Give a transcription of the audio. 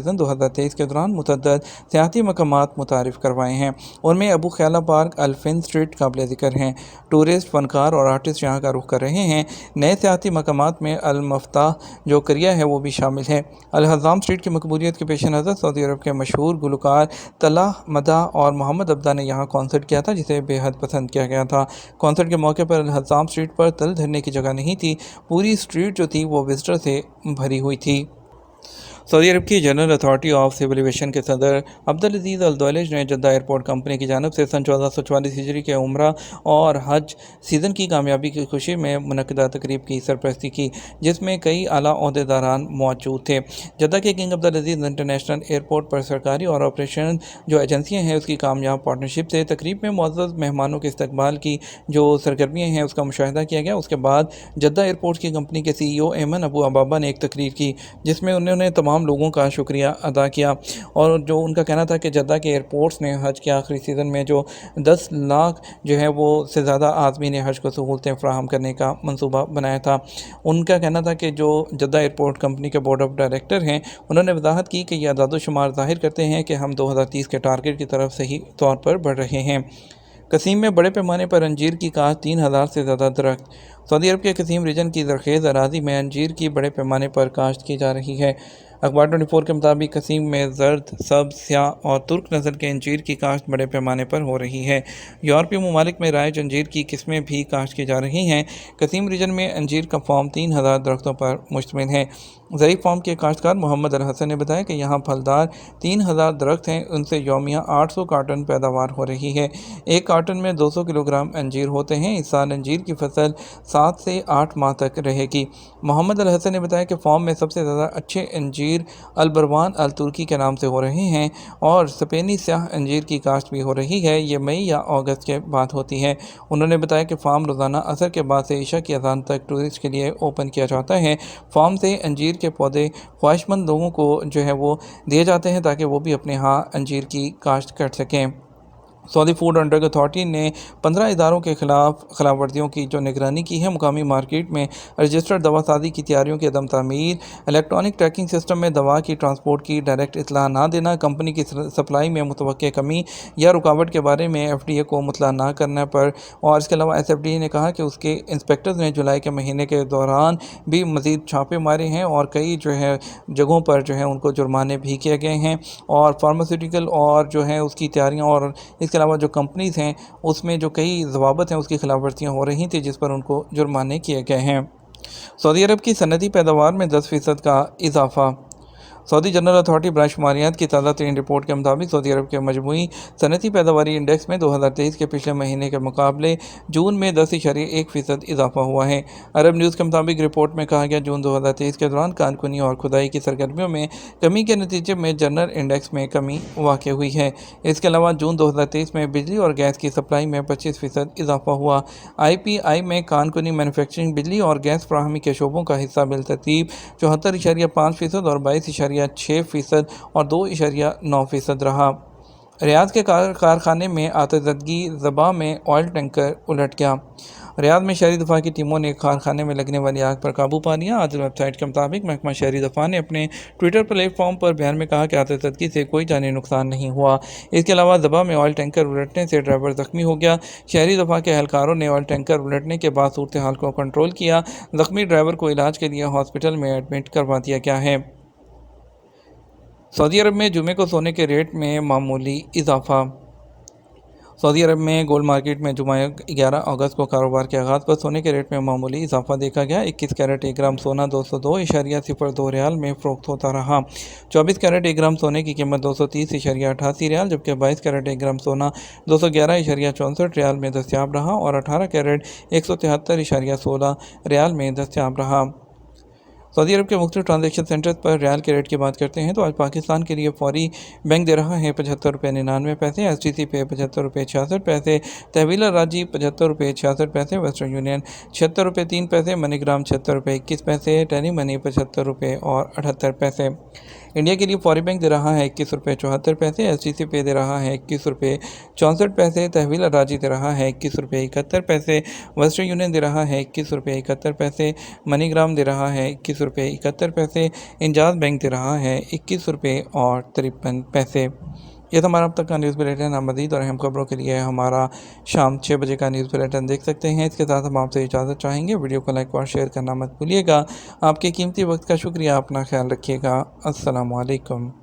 Season 2023 کے دوران متعدد سیاحتی مقامات متعارف کروائے ہیں۔ ان میں ابو خیالہ پارک، الفن اسٹریٹ قابل ذکر ہیں۔ ٹورسٹ، فنکار اور آرٹسٹ یہاں کا رخ کر رہے ہیں۔ نئے سیاحتی مقامات میں المفتاح جو کریا ہے وہ بھی شامل ہے۔ الحزام اسٹریٹ کی مقبولیت کے پیش نظر سعودی عرب کے مشہور گلوکار طلعت مداح اور محمد عبدہ نے یہاں کنسرٹ کیا تھا، جسے بے حد پسند کیا گیا تھا۔ کنسرٹ کے موقع پر الحزام اسٹریٹ پر تل دھرنے کی جگہ نہیں تھی، پوری اسٹریٹ جو تھی وہ وزٹر سے بھری ہوئی تھی۔ سعودی عرب کی general authority of civil aviation کے صدر عبدالعزیز الدولج نے جدہ ایئرپورٹ کمپنی کی جانب سے سن 1444 ہجری کے عمرہ اور حج سیزن کی کامیابی کی خوشی میں منعقدہ تقریب کی سرپرستی کی، جس میں کئی اعلیٰ عہدیداران موجود تھے۔ جدہ کے کنگ عبدالعزیز انٹرنیشنل ایئرپورٹ پر سرکاری اور آپریشن جو ایجنسیاں ہیں اس کی کامیاب پارٹنرشپ سے تقریب میں معزز مہمانوں کے استقبال کی جو سرگرمیاں ہیں اس کا مشاہدہ کیا گیا۔ اس کے بعد جدہ ایئرپورٹ کی کمپنی کے CEO ایمن ابو عبابہ نے ایک تقریر کی، جس میں انہوں نے تمام لوگوں کا شکریہ ادا کیا، اور جو ان کا کہنا تھا کہ جدہ کے ایئرپورٹس نے حج کے آخری سیزن میں جو 10 لاکھ جو ہے وہ سے زیادہ عازمین حج کو سہولتیں فراہم کرنے کا منصوبہ بنایا تھا۔ ان کا کہنا تھا کہ جو جدہ ایئرپورٹ کمپنی کے بورڈ آف ڈائریکٹر ہیں انہوں نے وضاحت کی کہ یہ اعداد و شمار ظاہر کرتے ہیں کہ ہم 2030 کے ٹارگٹ کی طرف صحیح طور پر بڑھ رہے ہیں۔ قصیم میں بڑے پیمانے پر انجیر کی کاشت، 3000 سے زیادہ درخت۔ سعودی عرب کے قصیم ریجن کی زرخیز اراضی میں انجیر کی بڑے پیمانے پر کاشت کی جا رہی ہے۔ اخبار 24 کے مطابق قصیم میں زرد، سبز، سیاہ اور ترک نسل کے انجیر کی کاشت بڑے پیمانے پر ہو رہی ہے۔ یورپی ممالک میں رائج انجیر کی قسمیں بھی کاشت کی جا رہی ہیں۔ قصیم ریجن میں انجیر کا فارم 3000 درختوں پر مشتمل ہے۔ ضعیف فارم کے کاشتکار محمد الحسن نے بتایا کہ یہاں پھلدار 3000 درخت ہیں، ان سے یومیہ 800 کارٹن پیداوار ہو رہی ہے۔ ایک کارٹن میں 200 کلو گرام انجیر ہوتے ہیں۔ اس سال انجیر کی فصل 7 سے 8 ماہ تک رہے گی۔ محمد الحسن نے بتایا کہ فارم میں سب سے زیادہ اچھے انجیر البروان الترکی کے نام سے ہو رہے ہیں، اور اسپینی سیاہ انجیر کی کاشت بھی ہو رہی ہے۔ یہ مئی یا اگست کے بعد ہوتی ہے۔ انہوں نے بتایا کہ فارم روزانہ عصر کے بعد سے عشاء کی اذان تک ٹورسٹ کے لیے اوپن کیا جاتا ہے۔ فارم سے انجیر کے پودے خواہش مند لوگوں کو جو ہے وہ دیے جاتے ہیں تاکہ وہ بھی اپنے ہاں انجیر کی کاشت کر سکیں۔ سعودی فوڈ اینڈ ڈرگ اتھارٹی نے 15 اداروں کے خلاف خلاف ورزیوں کی جو نگرانی کی ہے۔ مقامی مارکیٹ میں رجسٹرڈ دوا سازی کی تیاریوں کی عدم تعمیر، الیکٹرانک ٹریکنگ سسٹم میں دوا کی ٹرانسپورٹ کی ڈائریکٹ اطلاع نہ دینا، کمپنی کی سپلائی میں متوقع کمی یا رکاوٹ کے بارے میں FDA کو مطلع نہ کرنے پر، اور اس کے علاوہ SFDA نے کہا کہ اس کے انسپیکٹرز نے جولائی کے مہینے کے دوران بھی مزید چھاپے مارے ہیں اور کئی جو ہے جگہوں پر جو ہے ان کو جرمانے بھی کیے گئے ہیں، اور فارماسیوٹیکل اور جو ہے اس کی تیاریاں اور اس کے علاوہ جو کمپنیز ہیں اس میں جو کئی ضوابط ہیں اس کی خلاف ورزیاں ہو رہی تھیں، جس پر ان کو جرمانے کیے گئے ہیں۔ سعودی عرب کی صنعتی پیداوار میں 10% کا اضافہ۔ سعودی جنرل اتھارٹی برائے شماریات کی تازہ ترین رپورٹ کے مطابق سعودی عرب کے مجموعی صنعتی پیداواری انڈیکس میں 2023 کے پچھلے مہینے کے مقابلے جون میں 10.1% اضافہ ہوا ہے۔ عرب نیوز کے مطابق رپورٹ میں کہا گیا جون 2023 کے دوران کان کنی اور کھدائی کی سرگرمیوں میں کمی کے نتیجے میں جنرل انڈیکس میں کمی واقع ہوئی ہے۔ اس کے علاوہ جون 2023 میں بجلی اور گیس کی سپلائی میں 25% اضافہ ہوا۔ IPI میں کان کنی مینوفیکچرنگ، بجلی اور گیس فراہمی کے شعبوں کا حصہ بالترتیب 74.5% اور 22.6% اور 2.9% رہا۔ ریاض کے کارخانے میں آتشزدگی، ذبح میں آئل ٹینکر الٹ گیا۔ ریاض میں شہری دفاع کی ٹیموں نے کارخانے میں لگنے والی آگ پر قابو پا لیا۔ عادل ویب سائٹ کے مطابق محکمہ شہری دفاع نے اپنے ٹویٹر پلیٹ فارم پر بیان میں کہا کہ آتشزدگی سے کوئی جانی نقصان نہیں ہوا۔ اس کے علاوہ ذبح میں آئل ٹینکر الٹنے سے ڈرائیور زخمی ہو گیا۔ شہری دفاع کے اہلکاروں نے آئل ٹینکر الٹنے کے بعد صورتحال کو کنٹرول کیا۔ زخمی ڈرائیور کو علاج کے لیے ہاسپٹل میں ایڈمٹ کروا دیا گیا ہے۔ سعودی عرب میں جمعے کو سونے کے ریٹ میں معمولی اضافہ۔ سعودی عرب میں گولڈ مارکیٹ میں جمعہ 11 اگست کو کاروبار کے آغاز پر سونے کے ریٹ میں معمولی اضافہ دیکھا گیا۔ 21 کیرٹ 1 گرام سونا 202.02 ریال میں فروخت ہوتا رہا۔ 24 کیرٹ 1 گرام سونے کی قیمت 230.88 ریال، جبکہ 22 کیرٹ 1 گرام سونا 211.64 ریال میں دستیاب رہا اور 18 کیرٹ 173.16 ریال میں دستیاب رہا۔ سعودی عرب کے مختلف ٹرانزیکشن سینٹرز پر ریال کے ریٹ کی بات کرتے ہیں تو آج پاکستان کے لیے فوری بینک دے رہا ہے 75.99 روپے، STC پہ 75.66 روپے، تحویل راجی 75.66 روپے، ویسٹرن یونین 76 روپے 3 پیسے، منی گرام 76 روپے 21 پیسے، ٹیلی منی 75 روپے اور 78 پیسے۔ انڈیا کے لیے فوری بینک دے رہا ہے 21 روپے 74 پیسے، ایچ ڈی سی پے دے رہا ہے 21 روپے 64 پیسے، تحویل اراضی دے رہا ہے 21 روپے 71 پیسے، ویسٹرن یونین دے رہا ہے 21 روپے 71 پیسے، منی گرام دے رہا ہے 21 روپے 71 پیسے، انجاز بینک دے رہا ہے 21 روپے 53 پیسے۔ یہ تو ہمارا اب تک کا نیوز بلیٹن۔ آپ مزید اور اہم خبروں کے لیے ہمارا شام 6 بجے کا نیوز بلیٹن دیکھ سکتے ہیں۔ اس کے ساتھ ہم آپ سے اجازت چاہیں گے، ویڈیو کو لائک اور شیئر کرنا مت بھولیے گا۔ آپ کے قیمتی وقت کا شکریہ، اپنا خیال رکھیے گا۔ السلام علیکم۔